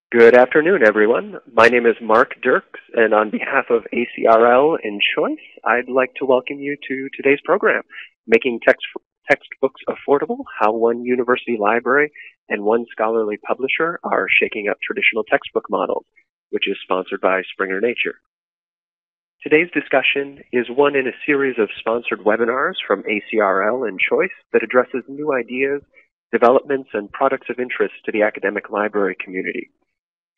Good afternoon, everyone. My name is Mark Dirks, and on behalf of ACRL and Choice, I'd like to welcome you to today's program, Making Textbooks Affordable, How One University Library and One Scholarly Publisher Are Shaking Up Traditional Textbook Models, which is sponsored by Springer Nature. Today's discussion is one in a series of sponsored webinars from ACRL and Choice that addresses new ideas, developments, and products of interest to the academic library community.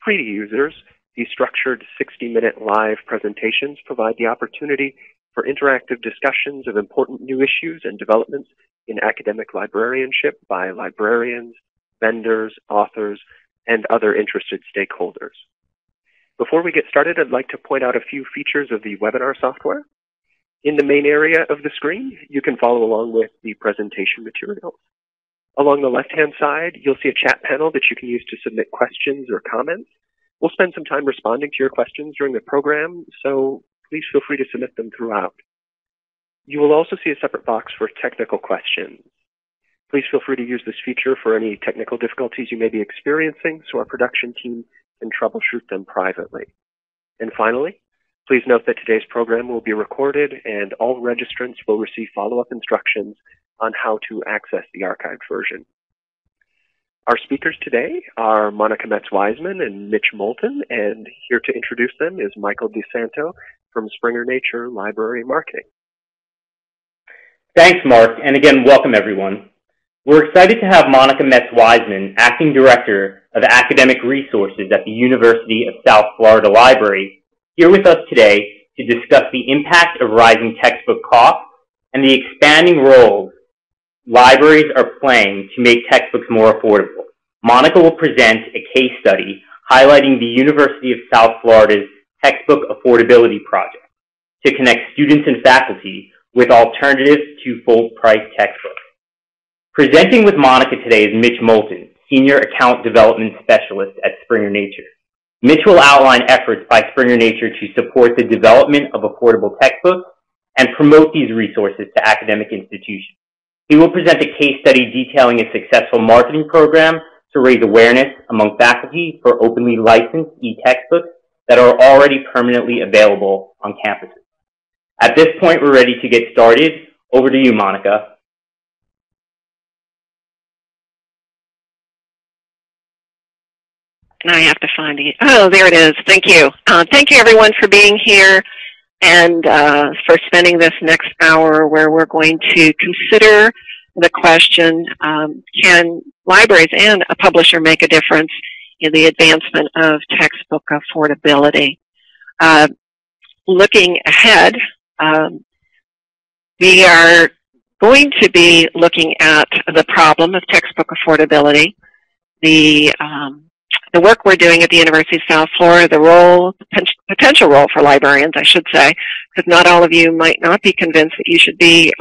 Free to users, these structured 60-minute live presentations provide the opportunity for interactive discussions of important new issues and developments in academic librarianship by librarians, vendors, authors, and other interested stakeholders. Before we get started, I'd like to point out a few features of the webinar software. In the main area of the screen, you can follow along with the presentation materials. Along the left-hand side, you'll see a chat panel that you can use to submit questions or comments. We'll spend some time responding to your questions during the program, so please feel free to submit them throughout. You will also see a separate box for technical questions. Please feel free to use this feature for any technical difficulties you may be experiencing, so our production team can troubleshoot them privately. And finally, please note that today's program will be recorded and all registrants will receive follow-up instructions on how to access the archived version. Our speakers today are Monica Metz-Wiseman and Mitch Moulton, and here to introduce them is Michael DeSanto from Springer Nature Library Marketing. Thanks, Mark, and again, welcome everyone. We're excited to have Monica Metz-Wiseman, Acting Director of Academic Resources at the University of South Florida Library, here with us today to discuss the impact of rising textbook costs and the expanding roles libraries are playing to make textbooks more affordable. Monica will present a case study highlighting the University of South Florida's Textbook Affordability Project to connect students and faculty with alternatives to full-price textbooks. Presenting with Monica today is Mitch Moulton, Senior Account Development Specialist at Springer Nature. Mitch will outline efforts by Springer Nature to support the development of affordable textbooks and promote these resources to academic institutions. He will present a case study detailing a successful marketing program to raise awareness among faculty for openly licensed e-textbooks that are already permanently available on campuses. At this point, we're ready to get started. Over to you, Monica. Now I have to find it. Oh, there it is. Thank you. Thank you, everyone, for being here and for spending this next hour where we're going to consider the question, can libraries and a publisher make a difference in the advancement of textbook affordability? Looking ahead, we are going to be looking at the problem of textbook affordability, the work we're doing at the University of South Florida, the role, potential role for librarians, I should say, because not all of you might not be convinced that you should be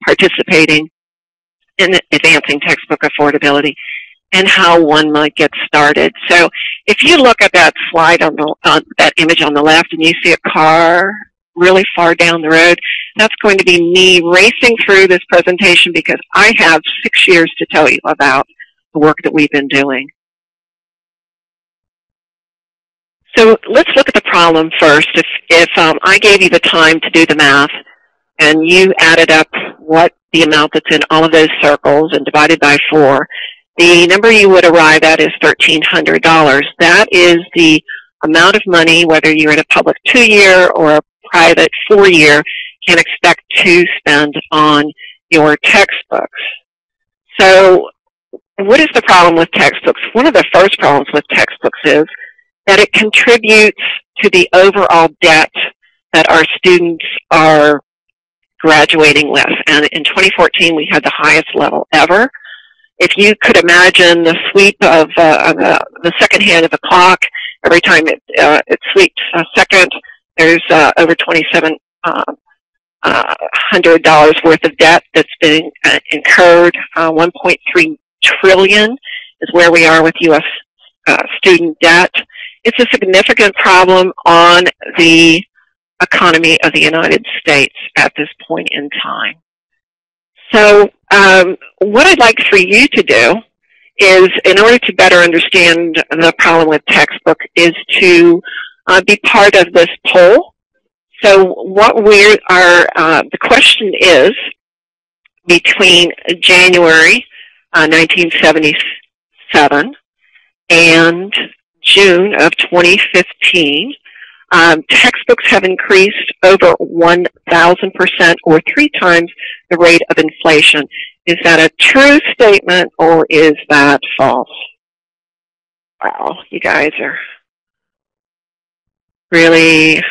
participating in advancing textbook affordability, and how one might get started. So if you look at that slide on that image on the left and you see a car really far down the road, that's going to be me racing through this presentation because I have 6 years to tell you about the work that we've been doing. So let's look at the problem first. If I gave you the time to do the math and you added up what the amount that's in all of those circles and divided by 4, the number you would arrive at is $1,300. That is the amount of money, whether you're in a public 2-year or a private 4-year, can expect to spend on your textbooks. So what is the problem with textbooks? One of the first problems with textbooks is that it contributes to the overall debt that our students are graduating with. And in 2014, we had the highest level ever. If you could imagine the sweep of the second hand of the clock, every time it sweeps a second, there's over $2,700 worth of debt that's been incurred. 1.3 trillion is where we are with U.S. Student debt. It's a significant problem on the economy of the United States at this point in time. So what I'd like for you to do is, in order to better understand the problem with textbook, is to be part of this poll. So what the question is, between January 1977 and June of 2015, textbooks have increased over 1,000% or 3 times the rate of inflation. Is that a true statement or is that false? Wow, you guys are really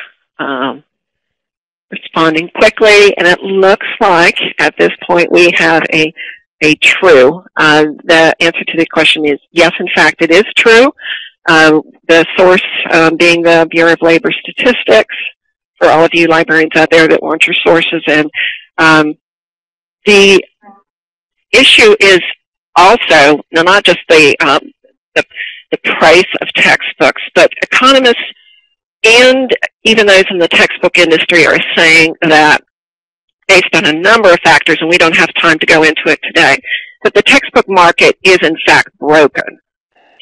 responding quickly, and it looks like at this point we have a true. The answer to the question is yes, in fact, it is true. The source being the Bureau of Labor Statistics, for all of you librarians out there that want your sources. And the issue is also not just the price of textbooks, but economists and even those in the textbook industry are saying that, based on a number of factors, and we don't have time to go into it today, that the textbook market is in fact broken.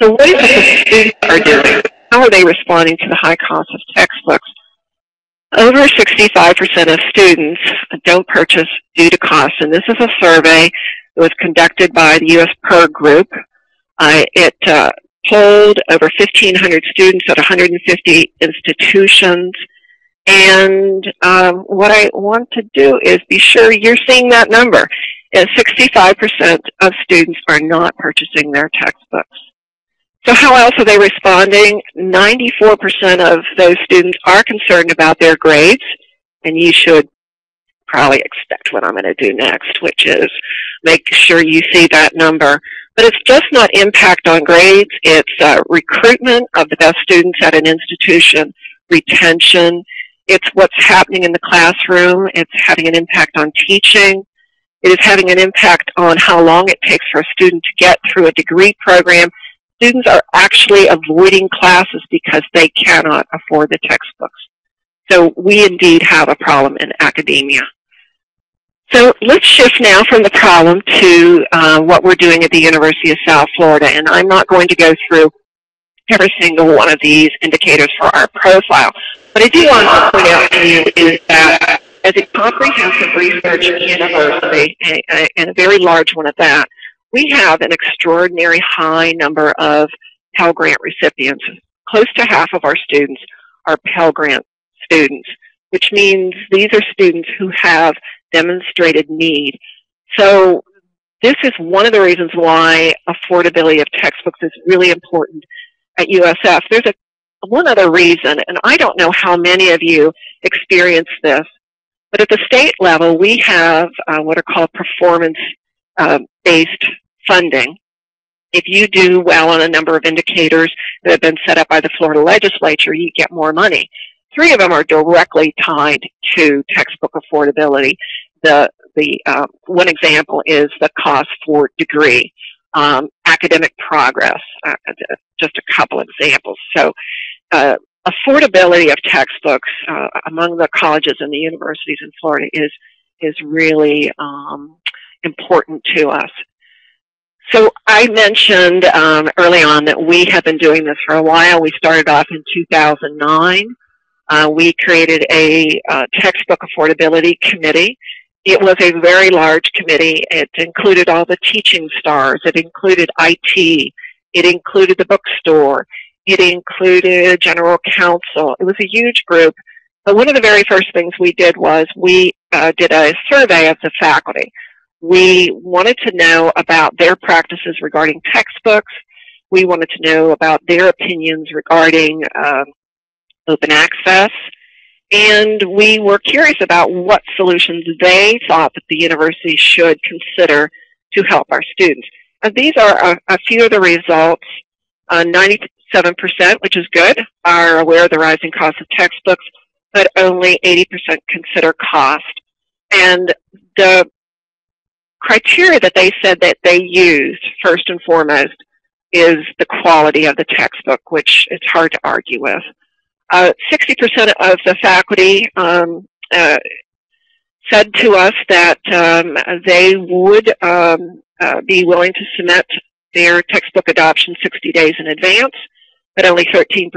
So what is it the students are doing? How are they responding to the high cost of textbooks? Over 65% of students don't purchase due to cost, and this is a survey that was conducted by the U.S. PER Group. It polled over 1,500 students at 150 institutions. And what I want to do is be sure you're seeing that number. 65% of students are not purchasing their textbooks. So how else are they responding? 94% of those students are concerned about their grades, and you should probably expect what I'm going to do next, which is make sure you see that number. But it's just not impact on grades. It's recruitment of the best students at an institution, retention. It's what's happening in the classroom. It's having an impact on teaching. It is having an impact on how long it takes for a student to get through a degree program. Students are actually avoiding classes because they cannot afford the textbooks. So we indeed have a problem in academia. So let's shift now from the problem to what we're doing at the University of South Florida. And I'm not going to go through every single one of these indicators for our profile. But I do want to point out to you is that as a comprehensive research university, and a very large one at that, we have an extraordinary high number of Pell Grant recipients. Close to half of our students are Pell Grant students, which means these are students who have demonstrated need. So this is one of the reasons why affordability of textbooks is really important at USF. There's one other reason, and I don't know how many of you experience this, but at the state level, we have what are called performance-based funding. If you do well on a number of indicators that have been set up by the Florida legislature, you get more money. 3 of them are directly tied to textbook affordability. The one example is the cost for degree, academic progress, just a couple examples. So affordability of textbooks among the colleges and the universities in Florida is really important to us. So I mentioned early on that we have been doing this for a while. We started off in 2009. We created a textbook affordability committee. It was a very large committee. It included all the teaching stars. It included IT. It included the bookstore. It included general counsel. It was a huge group. But one of the very first things we did was we did a survey of the faculty. We wanted to know about their practices regarding textbooks. We wanted to know about their opinions regarding open access. And we were curious about what solutions they thought that the university should consider to help our students. And these are a few of the results. 97%, which is good, are aware of the rising cost of textbooks, but only 80% consider cost. And the criteria that they said that they used, first and foremost, is the quality of the textbook, which it's hard to argue with. 60% of the faculty said to us that they would be willing to submit their textbook adoption 60 days in advance, but only 13%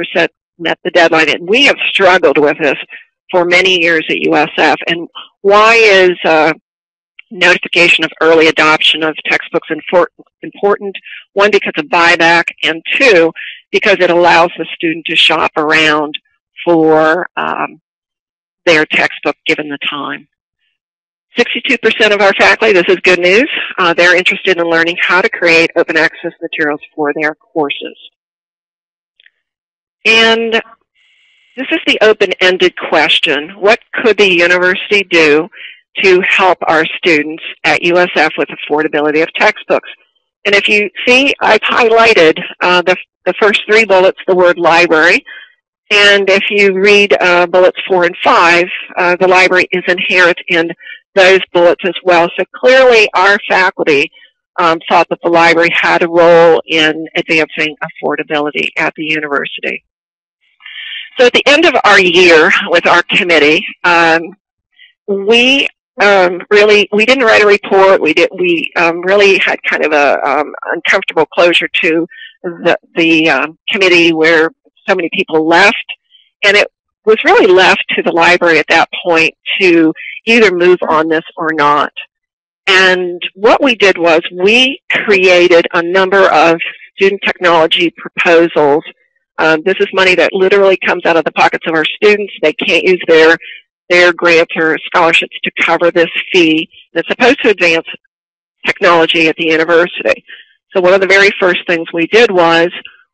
met the deadline. And we have struggled with this for many years at USF. And why is notification of early adoption of textbooks important? One, because of buyback, and two, because it allows the student to shop around for their textbook given the time. 62% of our faculty, this is good news, they're interested in learning how to create open access materials for their courses. And this is the open-ended question. What could the university do to help our students at USF with affordability of textbooks? And if you see, I've highlighted the first three bullets, the word library. And if you read bullets 4 and 5, the library is inherent in those bullets as well. So clearly our faculty thought that the library had a role in advancing affordability at the university. So at the end of our year with our committee, we didn't write a report. We really had kind of a uncomfortable closure to the committee where so many people left, and it was really left to the library at that point to either move on this or not. And what we did was we created a number of student technology proposals. This is money that literally comes out of the pockets of our students. They can't use their grants or scholarships to cover this fee. It's supposed to advance technology at the university. So one of the very first things we did was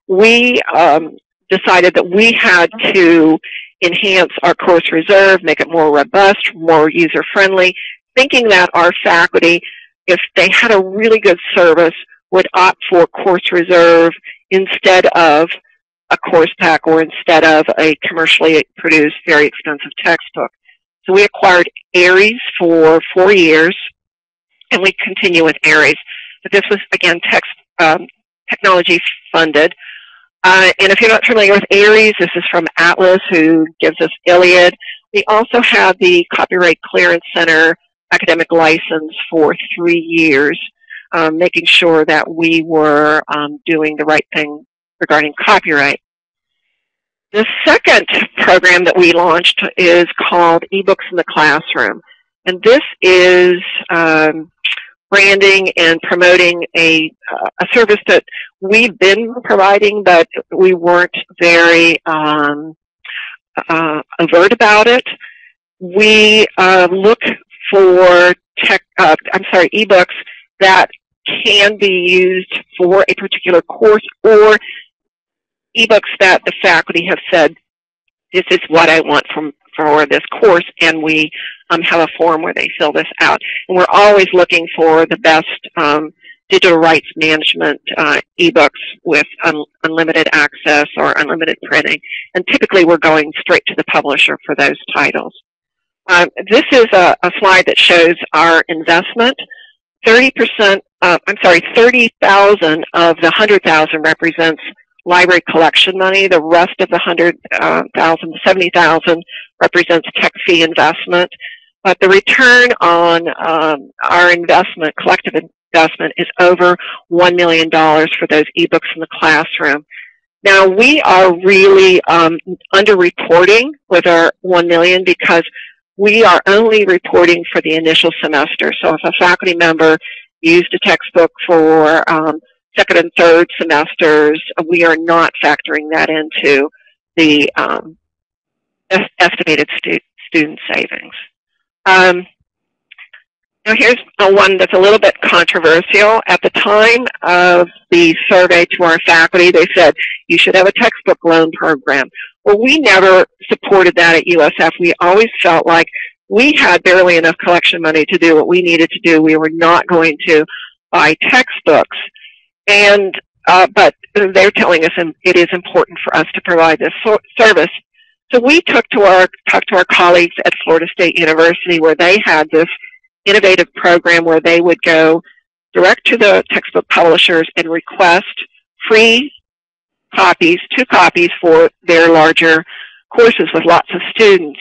we decided that we had to enhance our course reserve, make it more robust, more user-friendly, thinking that our faculty, if they had a really good service, would opt for course reserve instead of a course pack or instead of a commercially produced, very expensive textbook. So we acquired Aries for 4 years, and we continue with Aries. But this was, again, technology funded. And if you're not familiar with Aries, this is from Atlas, who gives us Iliad. We also have the Copyright Clearance Center academic license for 3 years, making sure that we were doing the right thing regarding copyright. The second program that we launched is called Ebooks in the Classroom. And this is branding and promoting a service that we've been providing, but we weren't very overt about it. We look for ebooks that can be used for a particular course, or ebooks that the faculty have said, this is what I want for this course, and we have a form where they fill this out. And we're always looking for the best digital rights management ebooks with unlimited access or unlimited printing. And typically we're going straight to the publisher for those titles. This is a slide that shows our investment. 30,000 of the 100,000 represents library collection money. The rest of the 100,000, 70,000 represents tech fee investment. But the return on our investment, collective investment, is over $1 million for those ebooks in the classroom. Now, we are really underreporting with our $1 million because we are only reporting for the initial semester. So if a faculty member used a textbook for second and third semesters, we are not factoring that into the estimated student savings. Now here's one that's a little bit controversial. At the time of the survey to our faculty, they said, you should have a textbook loan program. Well, we never supported that at USF. We always felt like we had barely enough collection money to do what we needed to do. We were not going to buy textbooks. And but they're telling us it is important for us to provide this service. So we talked to our colleagues at Florida State University, where they had this innovative program where they would go direct to the textbook publishers and request free copies, 2 copies for their larger courses with lots of students.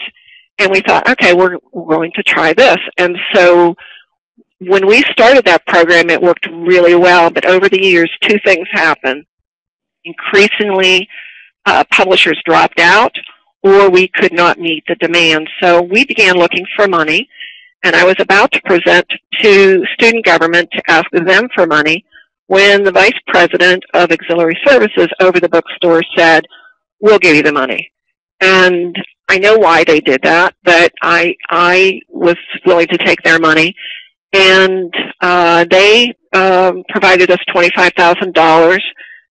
And we thought, okay, we're going to try this. And so when we started that program, it worked really well, but over the years, two things happened. Increasingly, publishers dropped out, or we could not meet the demand. So we began looking for money, and I was about to present to student government to ask them for money when the vice president of auxiliary services over the bookstore said, "We'll give you the money." And I know why they did that, but I was willing to take their money, and they provided us $25,000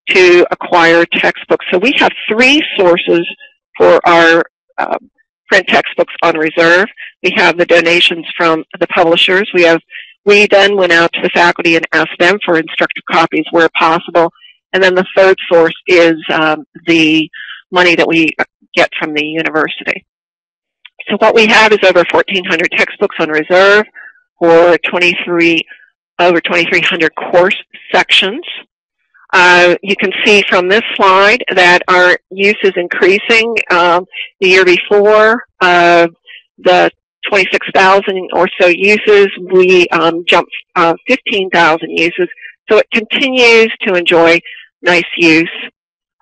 to acquire textbooks. So we have three sources for our print textbooks on reserve. We have the donations from the publishers. We then went out to the faculty and asked them for instructor copies where possible. And then the third source is the money that we get from the university. So what we have is over 1,400 textbooks on reserve for over 2,300 course sections. You can see from this slide that our use is increasing. The year before, the 26,000 or so uses, we jumped 15,000 uses. So it continues to enjoy nice use.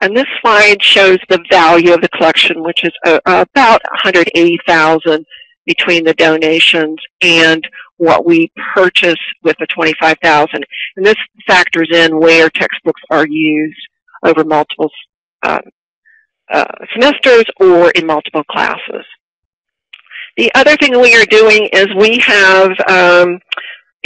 And this slide shows the value of the collection, which is about $180,000 between the donations and what we purchase with the $25,000. And this factors in where textbooks are used over multiple semesters or in multiple classes. The other thing we are doing is we have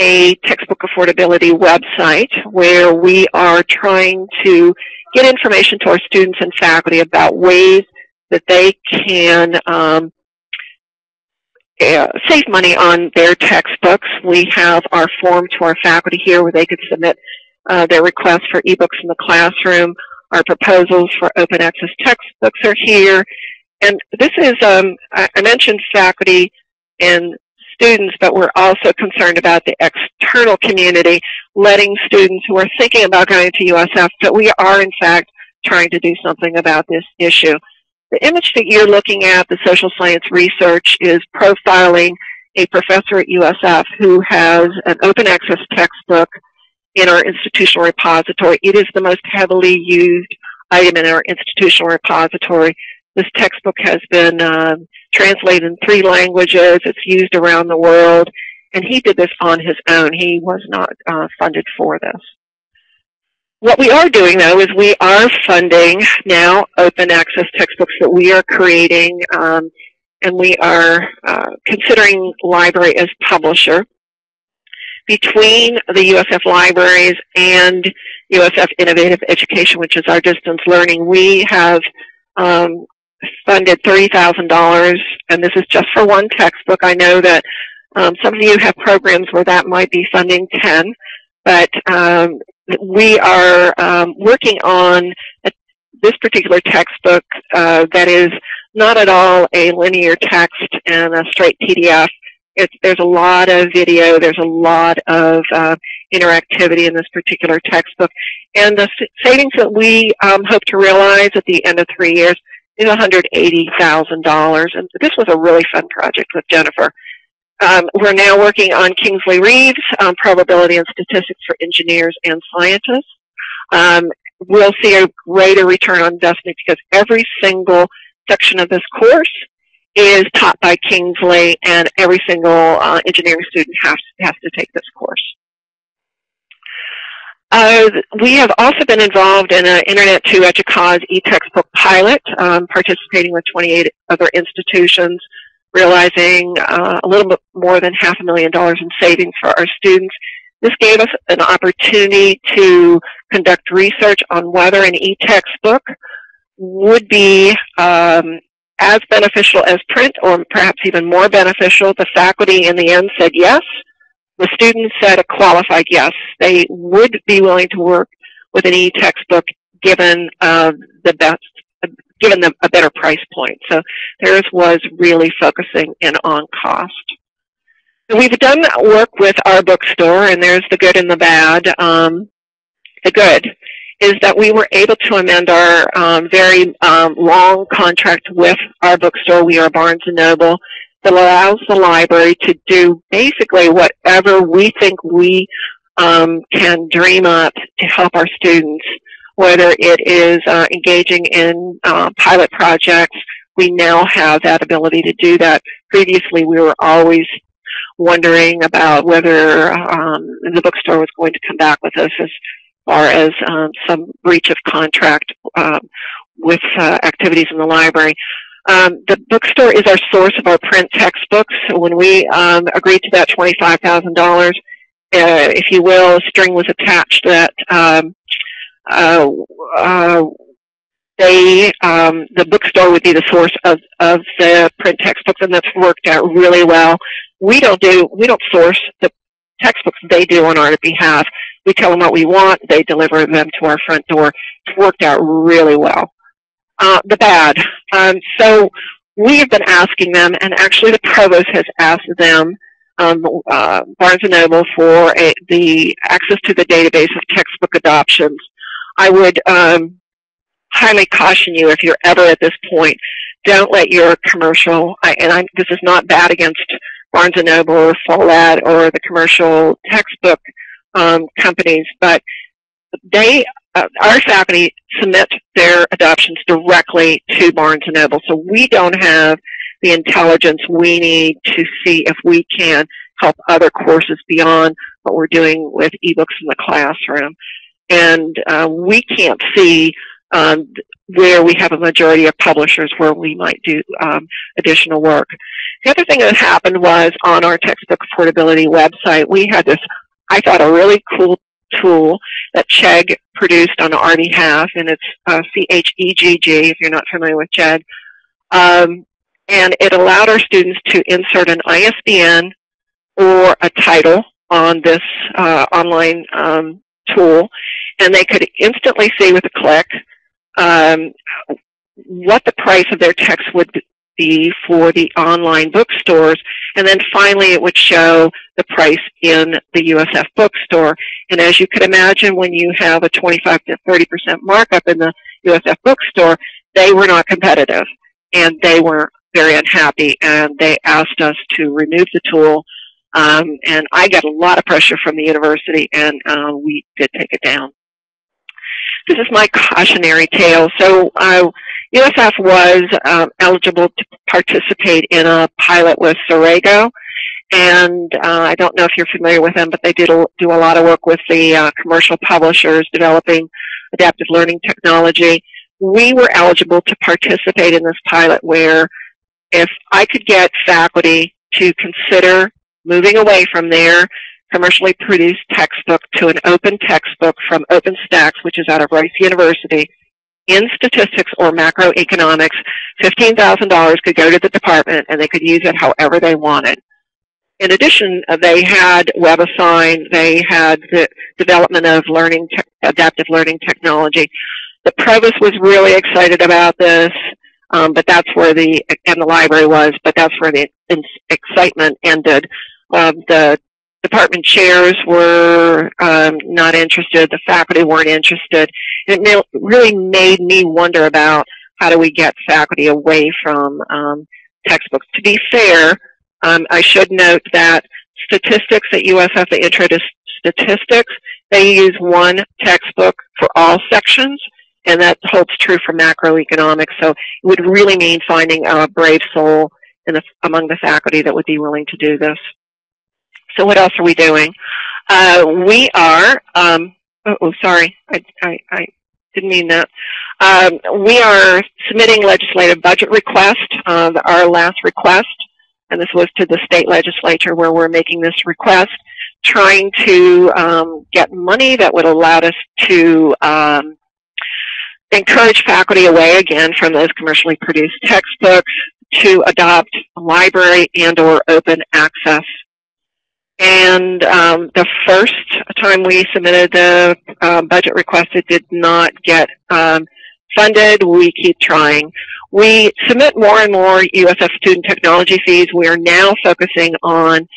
a textbook affordability website where we are trying to get information to our students and faculty about ways that they can save money on their textbooks. We have our form to our faculty here where they could submit their requests for ebooks in the classroom. Our proposals for open access textbooks are here. And this is, I mentioned faculty and students, but we're also concerned about the external community, letting students who are thinking about going to USF, that we are in fact trying to do something about this issue. The image that you're looking at, the social science research, is profiling a professor at USF who has an open access textbook in our institutional repository. It is the most heavily used item in our institutional repository. This textbook has been translated in 3 languages. It's used around the world. And he did this on his own. He was not funded for this. What we are doing, though, is we are funding now open access textbooks that we are creating, and we are considering library as publisher. Between the USF libraries and USF Innovative Education, which is our distance learning, we have funded $30,000, and this is just for one textbook. I know that some of you have programs where that might be funding 10, but we are working on this particular textbook that is not at all a linear text and a straight PDF. There's a lot of video, there's a lot of interactivity in this particular textbook. And the savings that we hope to realize at the end of 3 years is $180,000. And this was a really fun project with Jennifer. We're now working on Kingsley Reeves, probability and statistics for engineers and scientists. We'll see a greater return on investment because every single section of this course is taught by Kingsley, and every single engineering student has to take this course. We have also been involved in an Internet to EDUCAUSE e-textbook pilot, participating with 28 other institutions, realizing a little bit more than $500,000 in savings for our students. This gave us an opportunity to conduct research on whether an e-textbook would be as beneficial as print, or perhaps even more beneficial. The faculty in the end said yes. The students said a qualified yes. They would be willing to work with an e-textbook given a better price point. So theirs was really focusing in on cost. We've done work with our bookstore, and there's the good and the bad. The good is that we were able to amend our very long contract with our bookstore. We are Barnes & Noble, that allows the library to do basically whatever we think we can dream up to help our students, whether it is engaging in pilot projects. We now have that ability to do that. Previously, we were always wondering about whether the bookstore was going to come back with us as far as some breach of contract with activities in the library. The bookstore is our source of our print textbooks. So when we agreed to that $25,000, if you will, a string was attached that the bookstore would be the source of the print textbooks, and that's worked out really well. We don't source the textbooks; they do on our behalf. We tell them what we want; they deliver them to our front door. It's worked out really well. The bad. So we have been asking them, and actually the provost has asked them, Barnes & Noble, for the access to the database of textbook adoptions. I would highly caution you, if you're ever at this point, don't let your commercial, this is not bad against Barnes & Noble or Follett or the commercial textbook companies, but our faculty submit their adoptions directly to Barnes & Noble, so we don't have the intelligence we need to see if we can help other courses beyond what we're doing with ebooks in the classroom. And we can't see where we have a majority of publishers where we might do additional work. The other thing that happened was on our textbook affordability website, we had this, I thought, a really cool tool that Chegg produced on our behalf, and it's CHEGG, if you're not familiar with Chegg. And it allowed our students to insert an ISBN or a title on this online tool, and they could instantly see with a click what the price of their text would be for the online bookstores, and then finally it would show the price in the USF bookstore. And as you could imagine, when you have a 25 to 30% markup in the USF bookstore, they were not competitive, and they were very unhappy, and they asked us to remove the tool, and I got a lot of pressure from the university, and we did take it down. This is my cautionary tale. So USF was eligible to participate in a pilot with Sorego, and I don't know if you're familiar with them, but they do a lot of work with the commercial publishers developing adaptive learning technology. We were eligible to participate in this pilot where if I could get faculty to consider moving away from their commercially produced textbook to an open textbook from OpenStax, which is out of Rice University, in statistics or macroeconomics, $15,000 could go to the department and they could use it however they wanted. In addition, they had WebAssign, they had the development of adaptive learning technology. The provost was really excited about this, but that's where and the library was, but that's where the excitement ended. The department chairs were not interested, the faculty weren't interested. It really made me wonder about how do we get faculty away from textbooks. To be fair, I should note that statistics at USF, the intro to statistics, they use one textbook for all sections, and that holds true for macroeconomics. So it would really mean finding a brave soul among the faculty that would be willing to do this. So what else are we doing? We are, sorry, I didn't mean that. We are submitting legislative budget request, our last request, and this was to the state legislature where we're making this request, trying to get money that would allow us to encourage faculty away again from those commercially produced textbooks to adopt library and or open access. And the first time we submitted the budget request, it did not get funded. We keep trying. We submit more and more USF student technology fees. We are now focusing on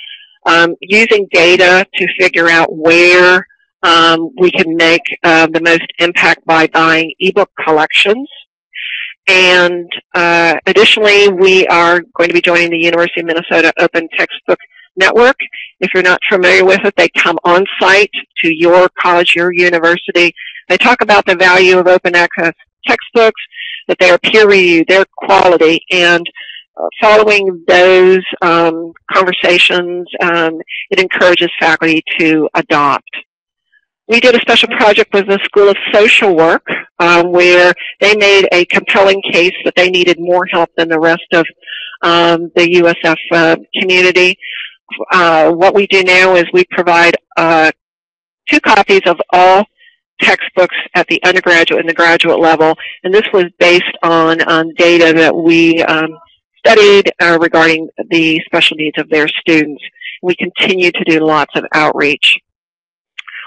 using data to figure out where we can make the most impact by buying ebook collections. And additionally, we are going to be joining the University of Minnesota Open Textbook Network. If you're not familiar with it, they come on site to your college, your university. They talk about the value of open access textbooks, that they are peer-reviewed, their quality, and following those conversations, it encourages faculty to adopt. We did a special project with the School of Social Work where they made a compelling case that they needed more help than the rest of the USF community. What we do now is we provide 2 copies of all textbooks at the undergraduate and the graduate level, and this was based on data that we studied regarding the special needs of their students. We continue to do lots of outreach.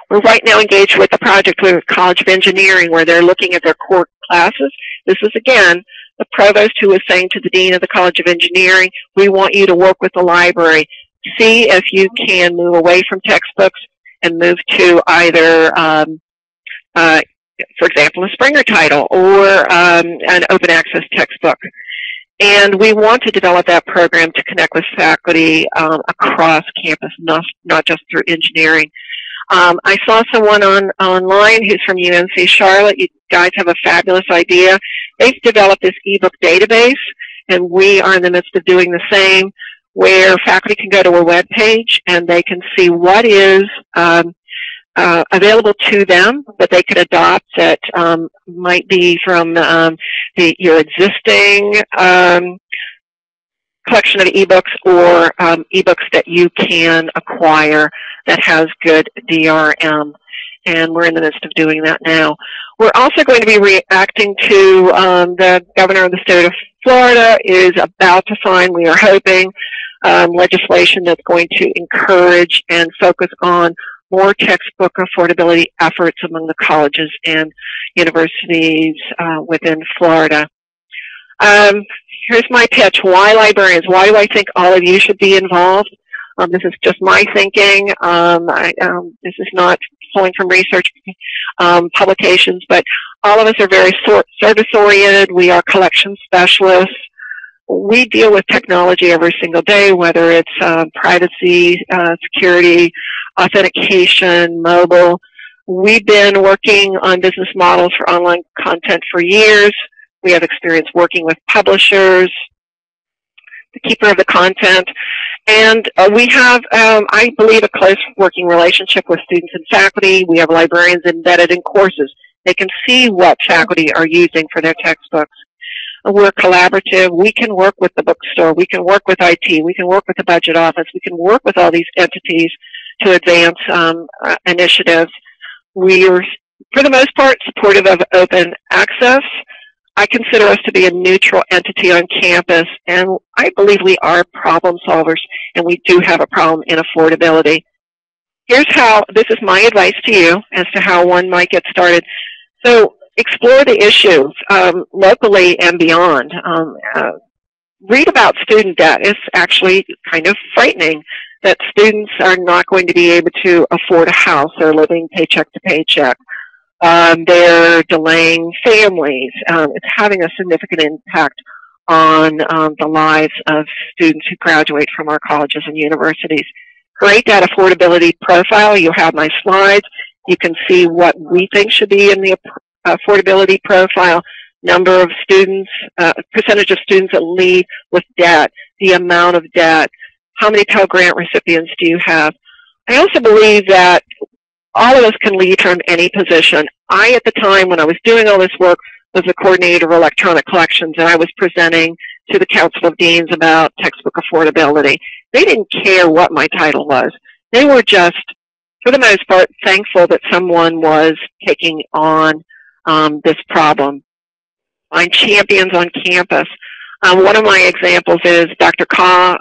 We're right now engaged with a project with the College of Engineering where they're looking at their core classes. This is, again, the provost who was saying to the dean of the College of Engineering, we want you to work with the library. See if you can move away from textbooks and move to either, for example, a Springer title or an open access textbook. And we want to develop that program to connect with faculty across campus, not just through engineering. I saw someone online who's from UNC Charlotte. You guys have a fabulous idea. They've developed this ebook database, and we are in the midst of doing the same, where faculty can go to a web page and they can see what is available to them that they could adopt that might be from your existing collection of ebooks or ebooks that you can acquire that has good DRM. And we're in the midst of doing that now. We're also going to be reacting to the governor of the state of Florida is about to sign, we are hoping, legislation that's going to encourage and focus on more textbook affordability efforts among the colleges and universities within Florida. Here's my pitch. Why librarians? Why do I think all of you should be involved? This is just my thinking. This is not pulling from research publications, but all of us are very service-oriented. We are collection specialists. We deal with technology every single day, whether it's privacy, security, authentication, mobile. We've been working on business models for online content for years. We have experience working with publishers, the keeper of the content, and we have, I believe, a close working relationship with students and faculty. We have librarians embedded in courses. They can see what faculty are using for their textbooks. We're collaborative. We can work with the bookstore. We can work with IT. We can work with the budget office. We can work with all these entities to advance initiatives. We are, for the most part, supportive of open access. I consider us to be a neutral entity on campus, and I believe we are problem solvers, and we do have a problem in affordability. Here's how, this is my advice to you as to how one might get started. So explore the issues locally and beyond. Read about student debt. It's actually kind of frightening that students are not going to be able to afford a house. They're living paycheck to paycheck. They're delaying families. It's having a significant impact on the lives of students who graduate from our colleges and universities. Create that affordability profile. You have my slides. You can see what we think should be in the affordability profile, number of students, percentage of students that leave with debt, the amount of debt, how many Pell Grant recipients do you have. I also believe that all of us can lead from any position. I, at the time when I was doing all this work, was the coordinator of electronic collections, and I was presenting to the Council of Deans about textbook affordability. They didn't care what my title was. They were just, for the most part, thankful that someone was taking on this problem. Find champions on campus. One of my examples is Dr. Kaw.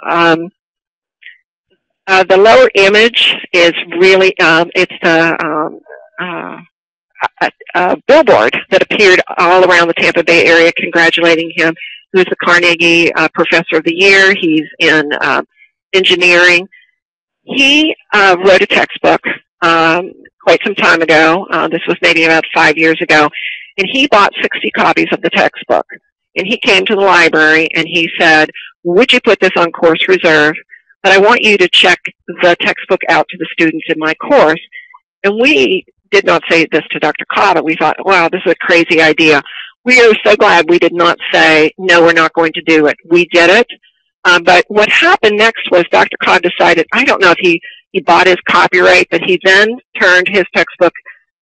The lower image is really, it's the billboard that appeared all around the Tampa Bay area congratulating him, who's the Carnegie Professor of the Year. He's in engineering. He wrote a textbook quite some time ago. This was maybe about 5 years ago. And he bought 60 copies of the textbook. and he came to the library and he said, would you put this on course reserve? But I want you to check the textbook out to the students in my course. And we did not say this to Dr. Cotta. We thought, wow, this is a crazy idea. We are so glad we did not say, no, we're not going to do it. We did it. But what happened next was Dr. Codd decided, I don't know if he bought his copyright, but he then turned his textbook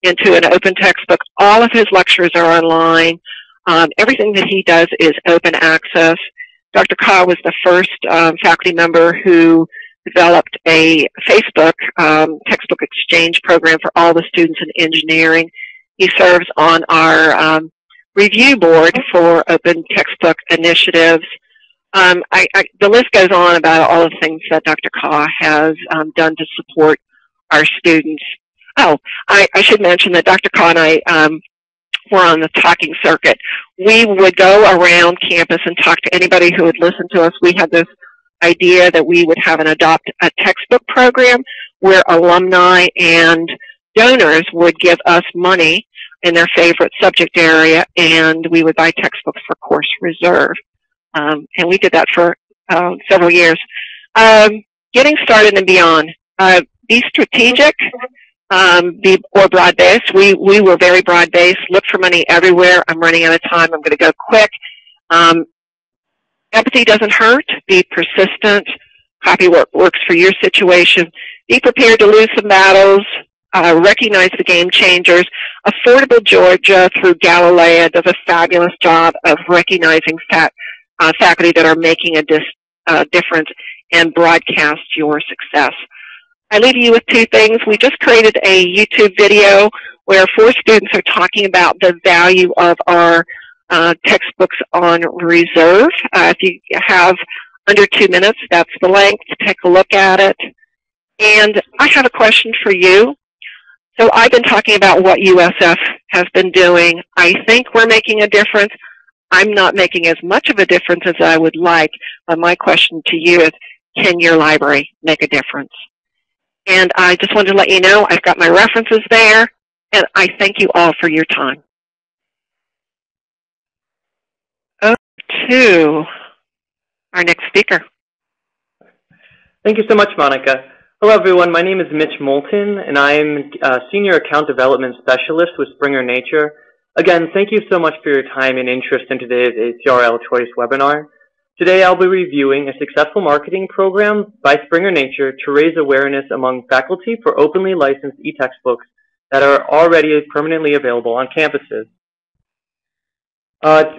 into an open textbook. All of his lectures are online. Everything that he does is open access. Dr. Codd was the first faculty member who developed a Facebook textbook exchange program for all the students in engineering. He serves on our review board for open textbook initiatives. The list goes on about all the things that Dr. Ka has done to support our students. Oh, I should mention that Dr. Ka and I were on the talking circuit. We would go around campus and talk to anybody who would listen to us. We had this idea that we would have an adopt a textbook program where alumni and donors would give us money in their favorite subject area, and we would buy textbooks for course reserve. And we did that for several years. Getting started and beyond. Be strategic, or broad-based. We were very broad-based. Look for money everywhere. I'm running out of time. I'm going to go quick. Empathy doesn't hurt. Be persistent. Copy what works for your situation. Be prepared to lose some battles. Recognize the game changers. Affordable Georgia through Galilea does a fabulous job of recognizing faculty that are making a difference and broadcast your success. I leave you with two things. We just created a YouTube video where 4 students are talking about the value of our textbooks on reserve. If you have under 2 minutes, that's the length. Take a look at it. And I have a question for you. So I've been talking about what USF has been doing. I think we're making a difference. I'm not making as much of a difference as I would like, but my question to you is, can your library make a difference? And I just wanted to let you know I've got my references there, and I thank you all for your time. Over to our next speaker. Thank you so much, Monica. Hello, everyone. My name is Mitch Moulton, and I'm a Senior Account Development Specialist with Springer Nature. Again, thank you so much for your time and interest in today's ACRL Choice webinar. Today, I'll be reviewing a successful marketing program by Springer Nature to raise awareness among faculty for openly licensed e-textbooks that are already permanently available on campuses.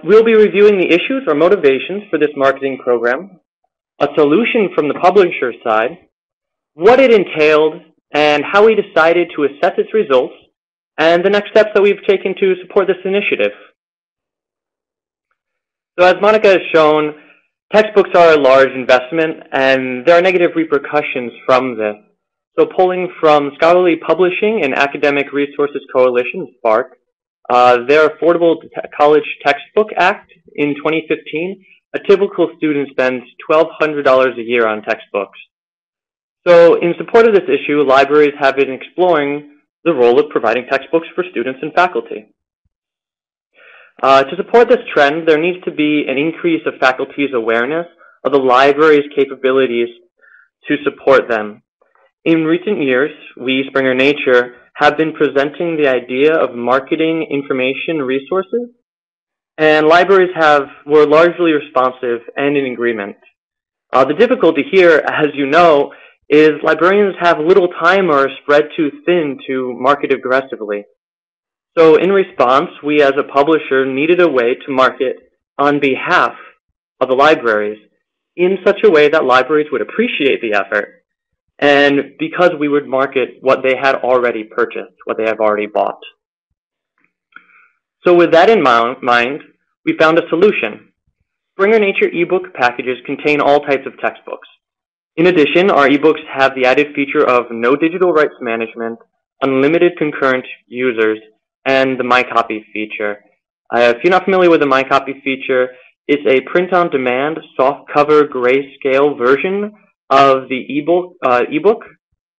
We'll be reviewing the issues or motivations for this marketing program, a solution from the publisher's side, what it entailed, and how we decided to assess its results, and the next steps that we've taken to support this initiative. So as Monica has shown, textbooks are a large investment, and there are negative repercussions from this. So pulling from Scholarly Publishing and Academic Resources Coalition, SPARC, their Affordable College Textbook Act in 2015, a typical student spends $1,200 a year on textbooks. So in support of this issue, libraries have been exploring the role of providing textbooks for students and faculty. To support this trend, there needs to be an increase of faculty's awareness of the library's capabilities to support them. In recent years, we, Springer Nature, have been presenting the idea of marketing information resources, and libraries were largely responsive and in agreement. The difficulty here, as you know, is librarians have little time or are spread too thin to market aggressively. So in response, we as a publisher needed a way to market on behalf of the libraries in such a way that libraries would appreciate the effort, and because we would market what they had already purchased, what they have already bought. So with that in mind, we found a solution. Springer Nature ebook packages contain all types of textbooks. In addition, our ebooks have the added feature of no digital rights management, unlimited concurrent users, and the My Copy feature. If you're not familiar with the My Copy feature, it's a print-on-demand, soft-cover, grayscale version of the ebook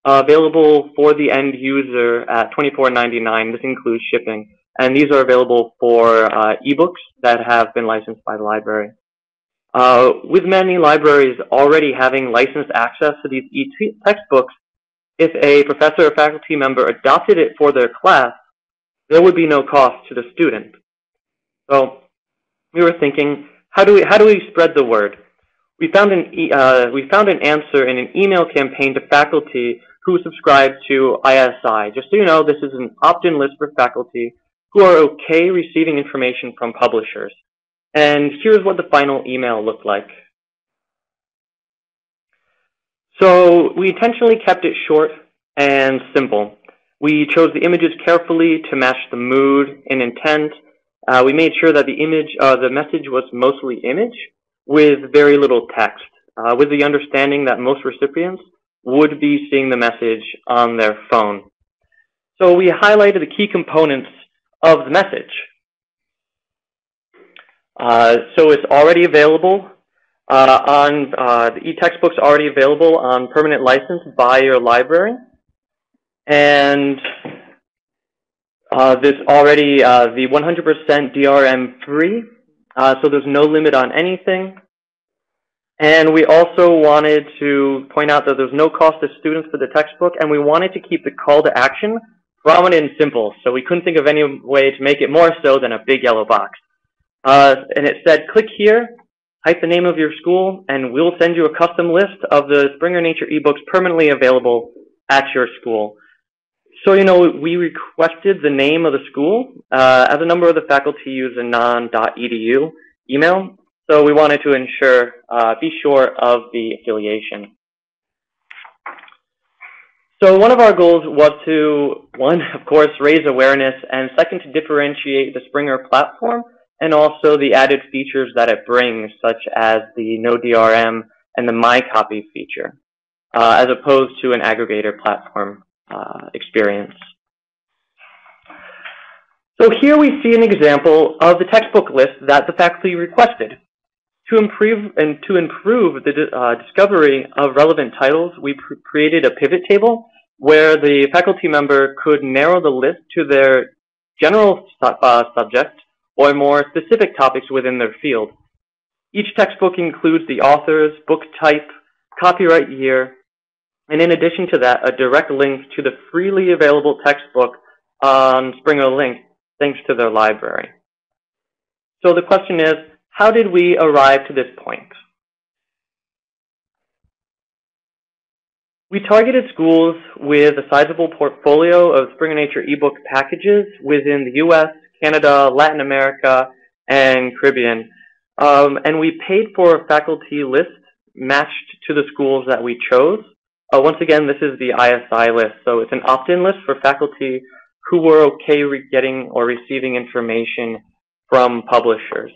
available for the end user at $24.99. This includes shipping. and these are available for ebooks that have been licensed by the library. With many libraries already having licensed access to these e-textbooks, if a professor or faculty member adopted it for their class, there would be no cost to the student. So we were thinking, how do we spread the word? We found an answer in an email campaign to faculty who subscribe to ISI. Just so you know, this is an opt-in list for faculty who are okay receiving information from publishers. And here's what the final email looked like. So we intentionally kept it short and simple. We chose the images carefully to match the mood and intent. We made sure that the message was mostly image with very little text, with the understanding that most recipients would be seeing the message on their phone. So we highlighted the key components of the message. So it's already available the e-textbook's already available on permanent license by your library. And there's already the 100% DRM free, so there's no limit on anything. And we also wanted to point out that there's no cost to students for the textbook, and we wanted to keep the call to action prominent and simple, so we couldn't think of any way to make it more so than a big yellow box. And it said, click here, type the name of your school, and we'll send you a custom list of the Springer Nature ebooks permanently available at your school. So, you know, we requested the name of the school, as a number of the faculty use a non.edu email, so we wanted to ensure, be sure of the affiliation. So one of our goals was to, one, of course, raise awareness, and second, to differentiate the Springer platform and also the added features that it brings, such as the no DRM and the My Copy feature, as opposed to an aggregator platform experience. So here we see an example of the textbook list that the faculty requested. To improve the discovery of relevant titles, we created a pivot table where the faculty member could narrow the list to their general subject or more specific topics within their field. Each textbook includes the authors, book type, copyright year, and in addition to that, a direct link to the freely available textbook on Springer Link, thanks to their library. So the question is, how did we arrive to this point? We targeted schools with a sizable portfolio of Springer Nature ebook packages within the US, Canada, Latin America, and Caribbean. And we paid for a faculty list matched to the schools that we chose. Once again, this is the ISI list, so it's an opt-in list for faculty who were okay getting or receiving information from publishers.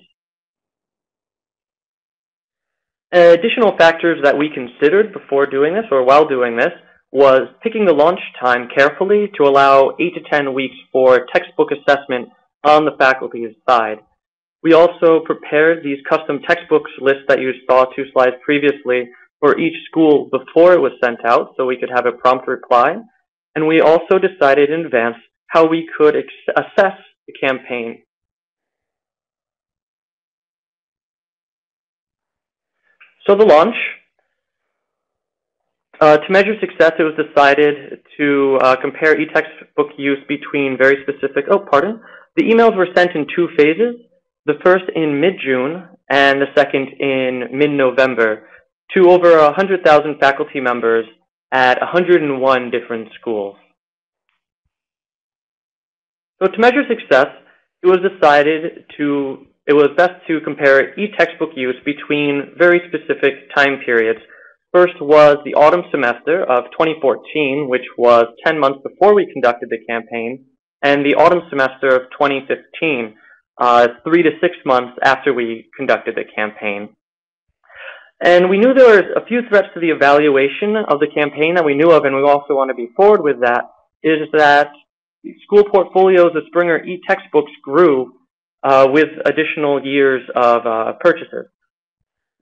Additional factors that we considered before doing this, or while doing this, was picking the launch time carefully to allow 8 to 10 weeks for textbook assessment on the faculty's side. We also prepared these custom textbooks lists that you saw 2 slides previously for each school before it was sent out, so we could have a prompt reply. And we also decided in advance how we could assess the campaign. So the launch, to measure success, it was decided to compare e-textbook use between very specific, the emails were sent in 2 phases, the first in mid-June and the second in mid-November to over 100,000 faculty members at 101 different schools. So to measure success, it was decided it was best to compare e-textbook use between very specific time periods. First was the autumn semester of 2014, which was 10 months before we conducted the campaign, and the autumn semester of 2015, 3 to 6 months after we conducted the campaign. And we knew there were a few threats to the evaluation of the campaign that we knew of, and we also want to be forward with that, is that school portfolios of Springer e-textbooks grew with additional years of purchases.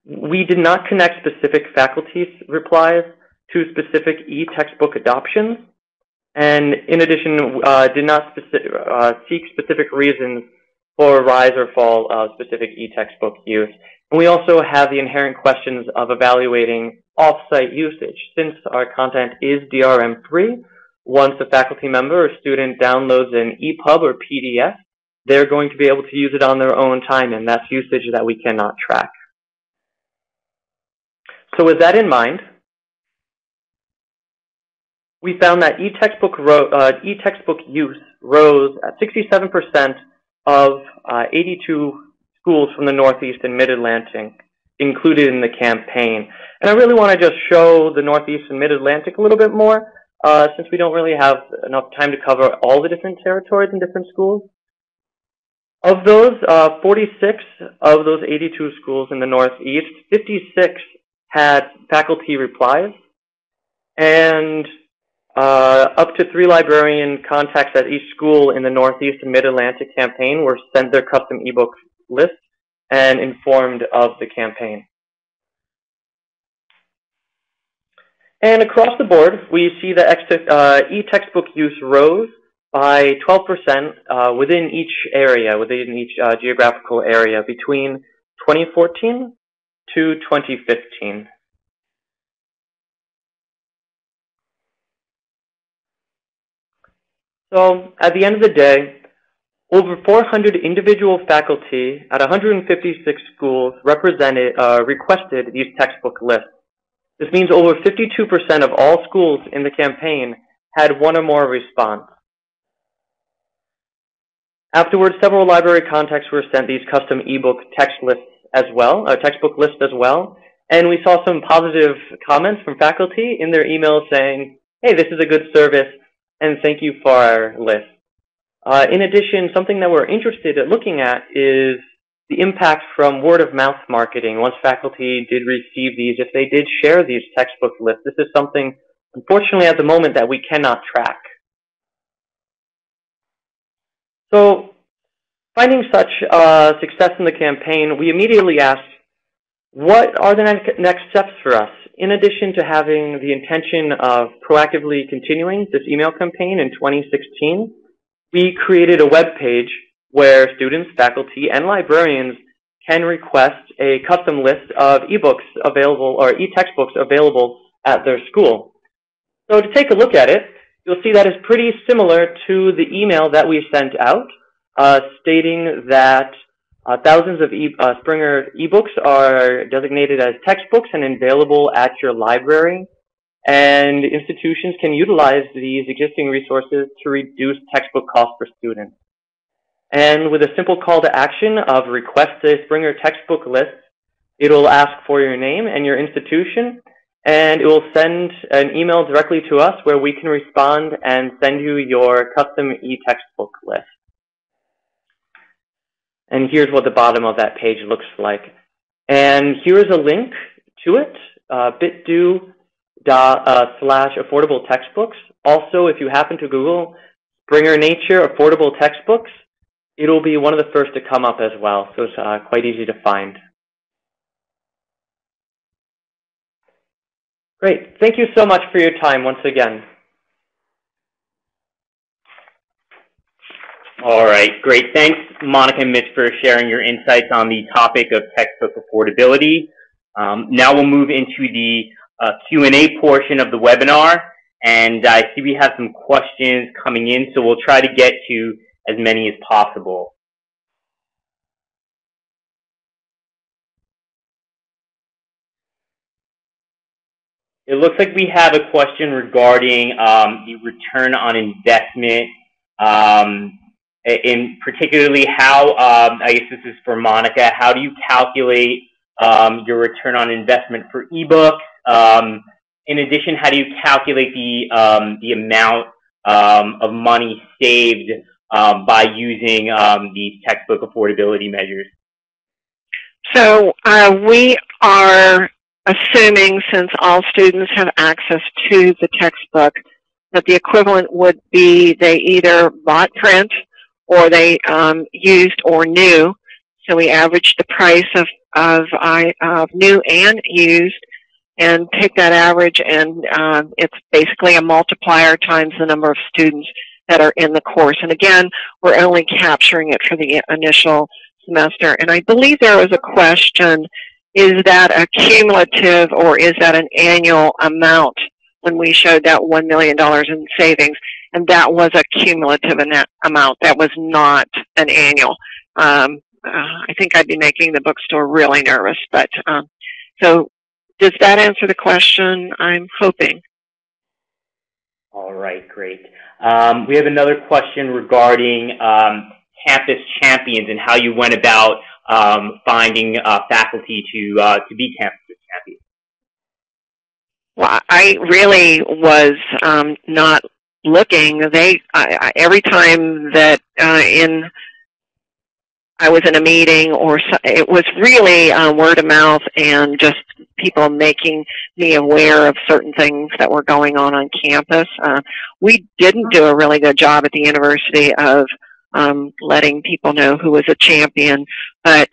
We did not connect specific faculty replies to specific e-textbook adoptions. And in addition, did not seek specific reasons for rise or fall of specific e-textbook use. And we also have the inherent questions of evaluating off-site usage. Since our content is DRM-free, once a faculty member or student downloads an EPUB or PDF, they're going to be able to use it on their own time, and that's usage that we cannot track. So with that in mind, we found that e-textbook use rose at 67% of 82 schools from the Northeast and Mid-Atlantic included in the campaign. And I really want to just show the Northeast and Mid-Atlantic a little bit more, since we don't really have enough time to cover all the different territories and different schools. Of those, 46 of those 82 schools in the Northeast, 56 had faculty replies, and up to 3 librarian contacts at each school in the Northeast and Mid-Atlantic campaign were sent their custom ebook list and informed of the campaign. And across the board, we see that e-textbook use rose by 12% within each area, within each geographical area between 2014 to 2015. So at the end of the day, over 400 individual faculty at 156 schools requested these textbook lists. This means over 52% of all schools in the campaign had one or more response. Afterwards, several library contacts were sent these custom ebook text lists as well, textbook lists as well, and we saw some positive comments from faculty in their emails saying, "Hey, this is a good service, and thank you for our list." In addition, something that we're interested in looking at is the impact from word-of-mouth marketing. Once faculty did receive these, if they did share these textbook lists, this is something, unfortunately, at the moment that we cannot track. So, finding such success in the campaign, we immediately asked, what are the next steps for us? In addition to having the intention of proactively continuing this email campaign in 2016, we created a web page where students, faculty, and librarians can request a custom list of ebooks available or e-textbooks available at their school. So to take a look at it, you'll see that is pretty similar to the email that we sent out, stating that thousands of Springer ebooks are designated as textbooks and available at your library, and institutions can utilize these existing resources to reduce textbook costs for students. And with a simple call to action of request a Springer textbook list, it'll ask for your name and your institution, and it will send an email directly to us where we can respond and send you your custom e-textbook list. And here's what the bottom of that page looks like. And here's a link to it, bit.do/affordable textbooks. Also, if you happen to Google Springer Nature affordable textbooks, it'll be one of the first to come up as well, so it's quite easy to find. Great. Thank you so much for your time once again. All right, great. Thanks, Monica and Mitch, for sharing your insights on the topic of textbook affordability. Now we'll move into the Q&A portion of the webinar, and I see we have some questions coming in, so we'll try to get to as many as possible. It looks like we have a question regarding the return on investment, in particularly how, I guess this is for Monica, how do you calculate your return on investment for ebooks? In addition, how do you calculate the amount of money saved by using these textbook affordability measures? So we are assuming, since all students have access to the textbook, that the equivalent would be they either bought print or they used or new. So we averaged the price of new and used, and take that average, and it's basically a multiplier times the number of students that are in the course. And again, we're only capturing it for the initial semester. And I believe there was a question, is that a cumulative or is that an annual amount when we showed that $1 million in savings? And that was a cumulative amount. That was not an annual. I think I'd be making the bookstore really nervous. But so does that answer the question? I'm hoping. All right, great. We have another question regarding campus champions and how you went about finding faculty to be campus champions. Well, I really was not looking. Every time that I was in a meeting, or it was really word of mouth and just people making me aware of certain things that were going on campus. We didn't do a really good job at the university of letting people know who was a champion, but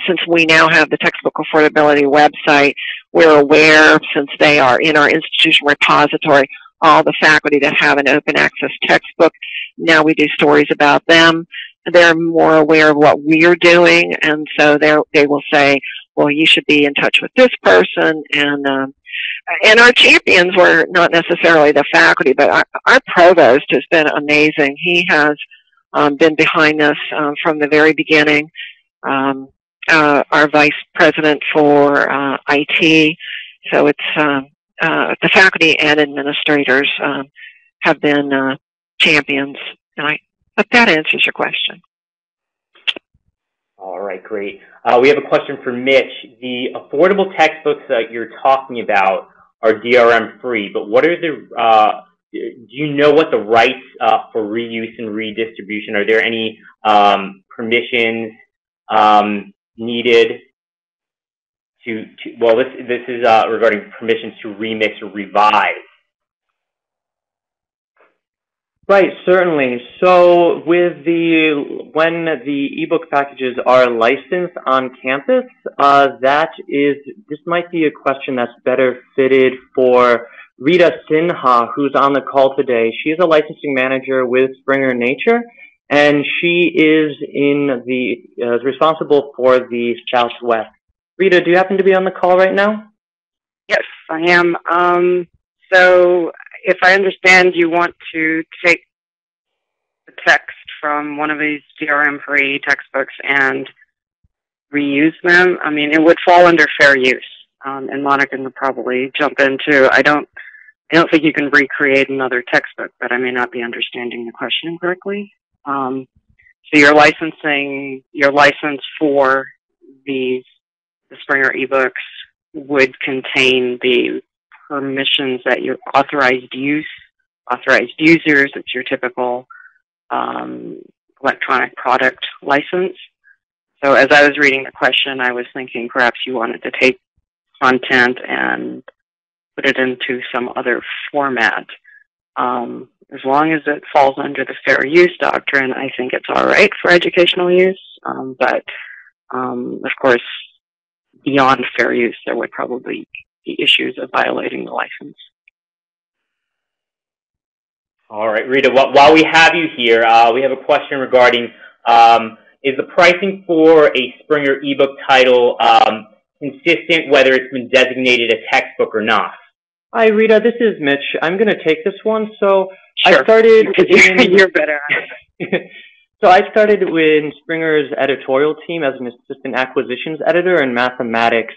since we now have the textbook affordability website, we're aware, since they are in our institution repository, all the faculty that have an open access textbook. Now we do stories about them. They're more aware of what we're doing, and so they will say, well, you should be in touch with this person. And our champions were not necessarily the faculty, but our provost has been amazing. He has been behind this from the very beginning. Our vice president for IT. So it's the faculty and administrators have been champions. But that answers your question. All right, great. We have a question for Mitch. The affordable textbooks that you're talking about are DRM free, but what are the do you know what the rights for reuse and redistribution? Are there any permissions needed well, this is regarding permissions to remix or revise. Right, certainly. So when the ebook packages are licensed on campus, this might be a question that's better fitted for Rita Sinha, who's on the call today. She is a licensing manager with Springer Nature, and she is responsible for the Southwest. Rita, do you happen to be on the call right now? Yes, I am. So if I understand, you want to take the text from one of these DRM-free textbooks and reuse them. I mean, it would fall under fair use, and Monica can probably jump into. I don't think you can recreate another textbook, but I may not be understanding the question correctly. So your license for the Springer ebooks would contain the permissions that your authorized users, it's your typical electronic product license. So as I was reading the question, I was thinking perhaps you wanted to take content and put it into some other format. As long as it falls under the fair use doctrine, I think it's all right for educational use. But of course, beyond fair use, there would probably be issues of violating the license. All right, Rita, while we have you here, we have a question regarding, is the pricing for a Springer ebook title consistent whether it's been designated a textbook or not? Hi, Rita, this is Mitch. I'm going to take this one. So sure. I started... You're better. So I started in Springer's editorial team as an assistant acquisitions editor in mathematics,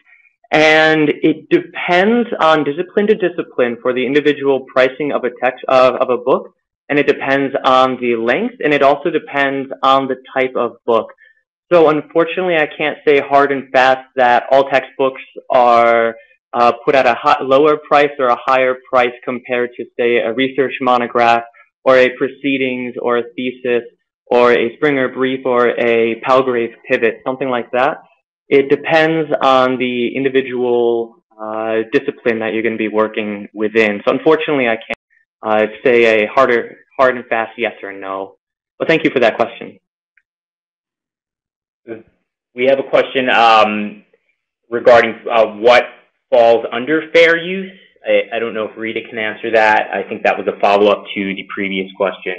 and it depends on discipline to discipline for the individual pricing of a text of a book, and it depends on the length, and it also depends on the type of book. So unfortunately, I can't say hard and fast that all textbooks are put at a lower price or a higher price compared to, say, a research monograph or a proceedings or a thesis or a Springer brief or a Palgrave pivot, something like that. It depends on the individual discipline that you're going to be working within. So unfortunately, I can't say a hard and fast yes or no. But thank you for that question. We have a question regarding what falls under fair use? I don't know if Rita can answer that. I think that was a follow-up to the previous question.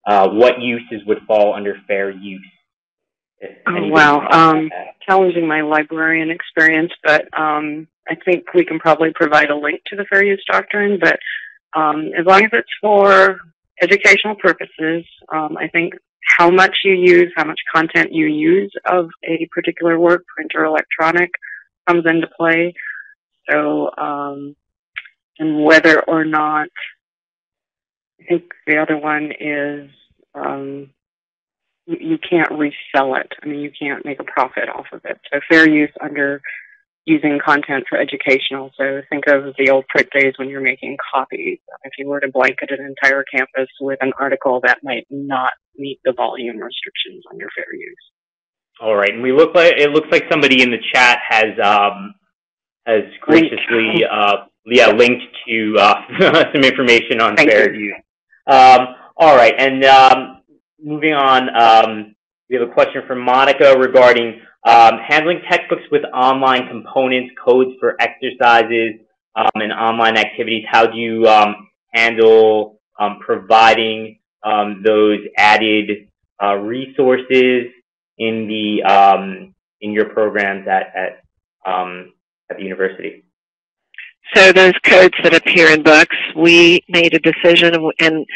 What uses would fall under fair use? Oh, wow. Challenging my librarian experience, but I think we can probably provide a link to the fair use doctrine, but as long as it's for educational purposes, I think how much you use, how much content you use of a particular work, print or electronic, comes into play. So, and whether or not, I think the other one is you can't resell it. I mean, you can't make a profit off of it. So fair use under using content for educational. So think of the old print days when you're making copies. If you were to blanket an entire campus with an article, that might not meet the volume restrictions under fair use. All right, and it looks like somebody in the chat has graciously linked to some information on fair use. All right, and moving on, we have a question from Monica regarding handling textbooks with online components, codes for exercises, and online activities. How do you handle providing those added resources in your programs at the university? So those codes that appear in books, we made a decision, and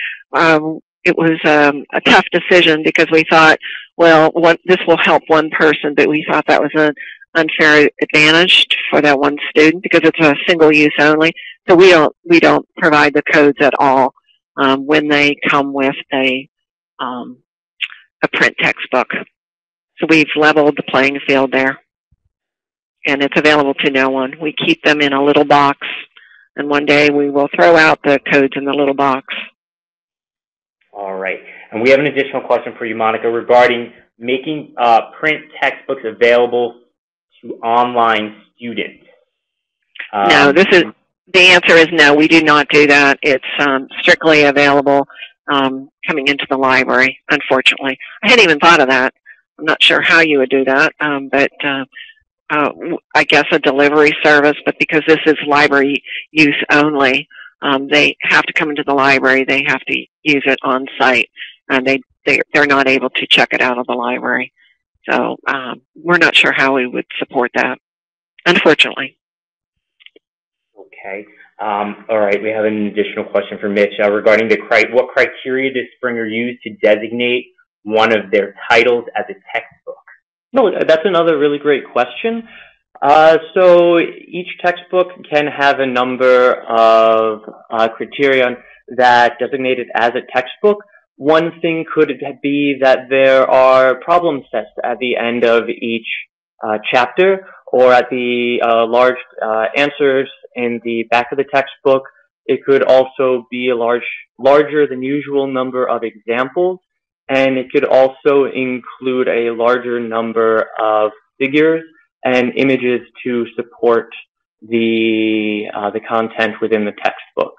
it was a tough decision because we thought, well, this will help one person, but we thought that was an unfair advantage for that one student because it's a single use only. So we don't provide the codes at all when they come with a print textbook. So we've leveled the playing field there, and it's available to no one. We keep them in a little box, and one day we will throw out the codes in the little box. All right. And we have an additional question for you, Monica, regarding making print textbooks available to online students. No, the answer is no, we do not do that. It's strictly available coming into the library, unfortunately. I hadn't even thought of that. I'm not sure how you would do that, but I guess a delivery service, but because this is library use only, they have to come into the library. They have to use it on site, and they're not able to check it out of the library. So we're not sure how we would support that, unfortunately. Okay. All right. We have an additional question for Mitch regarding what criteria does Springer use to designate one of their titles as a textbook? No, that's another really great question. So each textbook can have a number of criteria that designate it as a textbook. One thing could be that there are problem sets at the end of each chapter, or at the large answers in the back of the textbook. It could also be a larger than usual number of examples, and it could also include a larger number of figures and images to support the content within the textbook.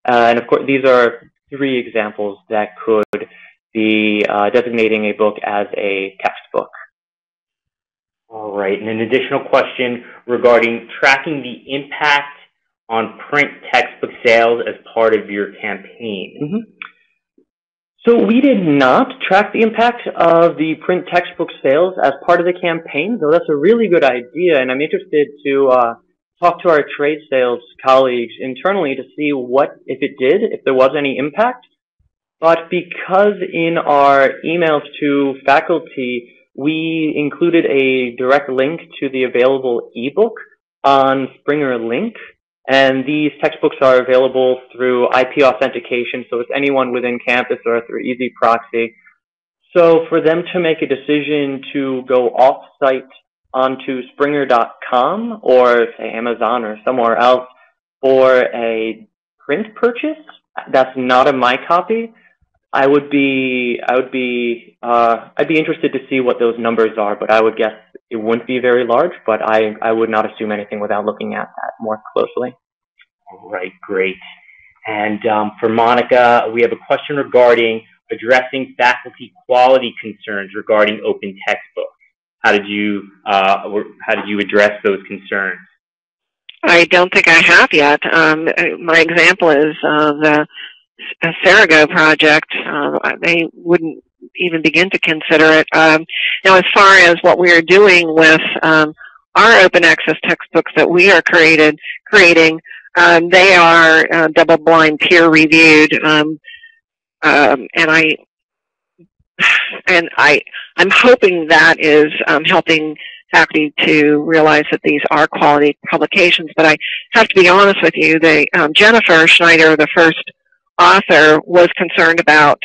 And of course, these are 3 examples that could be designating a book as a textbook. All right, and an additional question regarding tracking the impact on print textbook sales as part of your campaign. Mm-hmm. So we did not track the impact of the print textbook sales as part of the campaign, though that's a really good idea, and I'm interested to talk to our trade sales colleagues internally to see if there was any impact. But because in our emails to faculty, we included a direct link to the available ebook on Springer Link, and these textbooks are available through IP authentication, so it's anyone within campus or through Easy Proxy. So for them to make a decision to go off-site onto Springer.com or say Amazon or somewhere else for a print purchase, that's not a my copy. I'd be interested to see what those numbers are, but I would guess it wouldn't be very large, but I would not assume anything without looking at that more closely. All right, great. And for Monica, we have a question regarding addressing faculty quality concerns regarding open textbooks. How did you address those concerns? I don't think I have yet. My example is the Sarago project. They wouldn't even begin to consider it. Now, as far as what we are doing with our open access textbooks that we are creating, they are double-blind, peer-reviewed, and I'm hoping that is helping faculty to realize that these are quality publications. But I have to be honest with you, Jennifer Schneider, the first author, was concerned about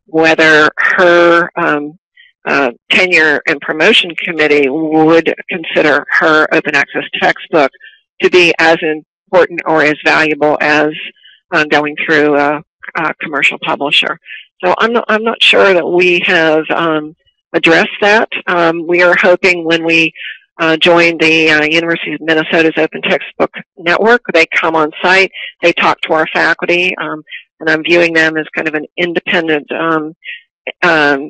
whether her tenure and promotion committee would consider her open access textbook to be as important or as valuable as going through a commercial publisher. So I'm not sure that we have addressed that. We are hoping when we join the University of Minnesota's Open Textbook Network, they come on site, they talk to our faculty, and I'm viewing them as kind of an independent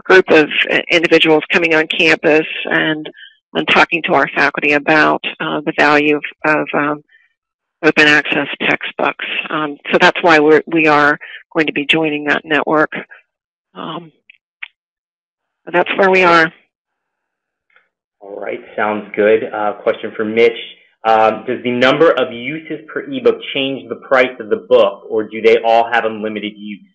group of individuals coming on campus and talking to our faculty about the value of open access textbooks. So that's why we are going to be joining that network. That's where we are. All right, sounds good. Question for Mitch. Does the number of uses per ebook change the price of the book, or do they all have unlimited use?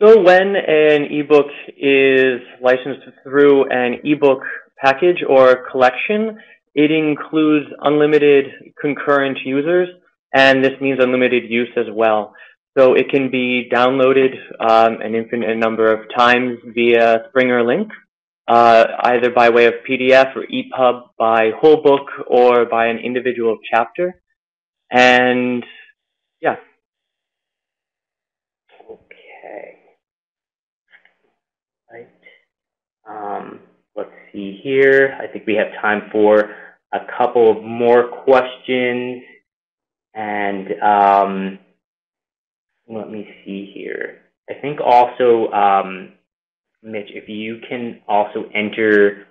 So when an ebook is licensed through an ebook package or collection, it includes unlimited concurrent users, and this means unlimited use as well. So it can be downloaded an infinite number of times via Springer Link, either by way of PDF or EPUB, by whole book, or by an individual chapter. And yeah. Okay. Right. Let's see here. I think we have time for a couple of more questions. And let me see here. I think also, Mitch, if you can also enter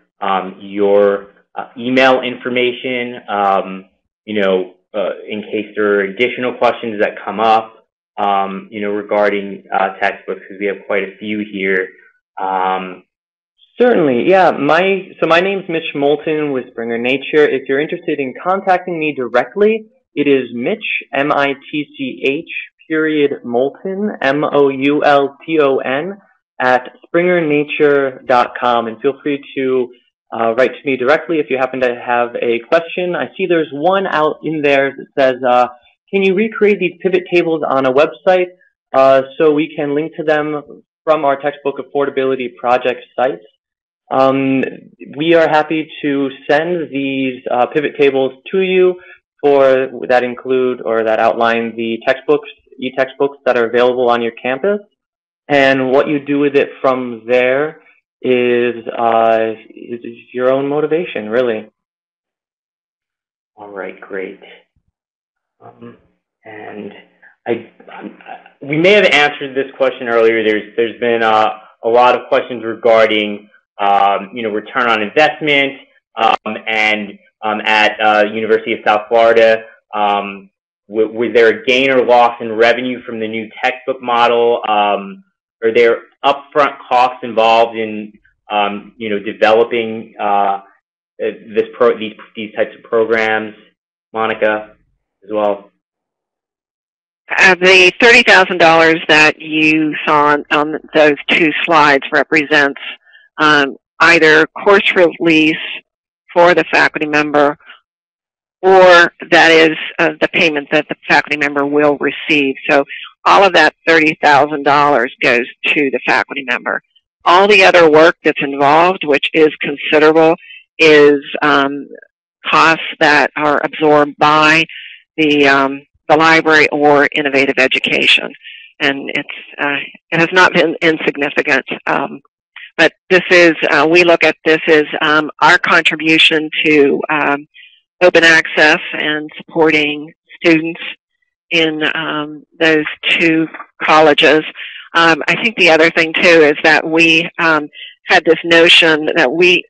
your email information, in case there are additional questions that come up, regarding textbooks, because we have quite a few here. Certainly, yeah. So my name's Mitch Moulton with Springer Nature. If you're interested in contacting me directly, it is Mitch, M-I-T-C-H, Moulton, M-O-U-L-T-O-N, at springernature.com. And feel free to write to me directly if you happen to have a question. I see there's one out in there that says, can you recreate these pivot tables on a website so we can link to them from our textbook affordability project sites? We are happy to send these pivot tables to you that include or that outline the textbooks, e-textbooks that are available on your campus. And what you do with it from there is your own motivation, really. All right, great. And we may have answered this question earlier. There's been a lot of questions regarding return on investment, and at University of South Florida, was there a gain or loss in revenue from the new textbook model? Are there upfront costs involved in developing these types of programs? Monica, as well. The $30,000 that you saw on those two slides represents either course release for the faculty member, or that is the payment that the faculty member will receive. So all of that $30,000 goes to the faculty member. All the other work that's involved, which is considerable, is costs that are absorbed by the library or innovative education, and it has not been insignificant. But this is we look at this as our contribution to open access and supporting students in those two colleges. I think the other thing too is that we had this notion that we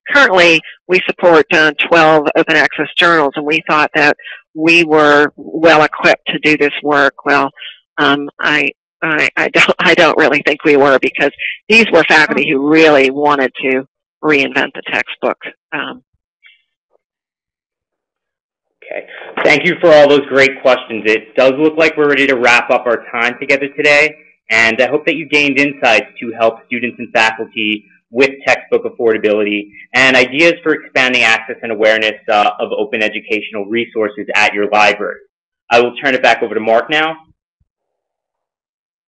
support 12 open access journals, and we thought that we were well equipped to do this work. Well, I don't really think we were, because these were faculty who really wanted to reinvent the textbook. Okay. Thank you for all those great questions. It does look like we're ready to wrap up our time together today, and I hope that you gained insights to help students and faculty with textbook affordability and ideas for expanding access and awareness of open educational resources at your library. I will turn it back over to Mark now.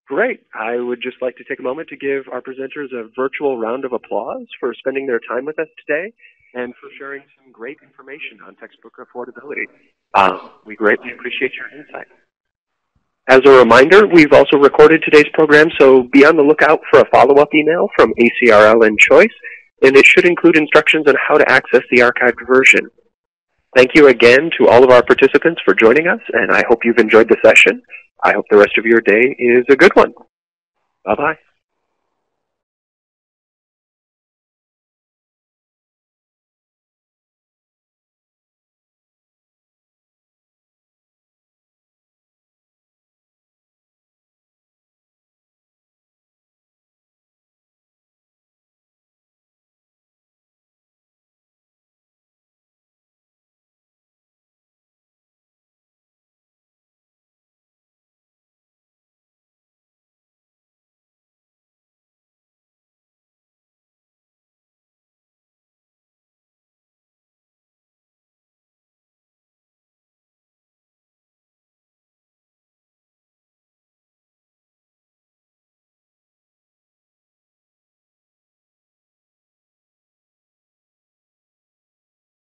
Great. I would just like to take a moment to give our presenters a virtual round of applause for spending their time with us today and for sharing some great information on textbook affordability. We greatly appreciate your insight. As a reminder, we've also recorded today's program, so be on the lookout for a follow-up email from ACRL and Choice, and it should include instructions on how to access the archived version. Thank you again to all of our participants for joining us, and I hope you've enjoyed the session. I hope the rest of your day is a good one. Bye-bye.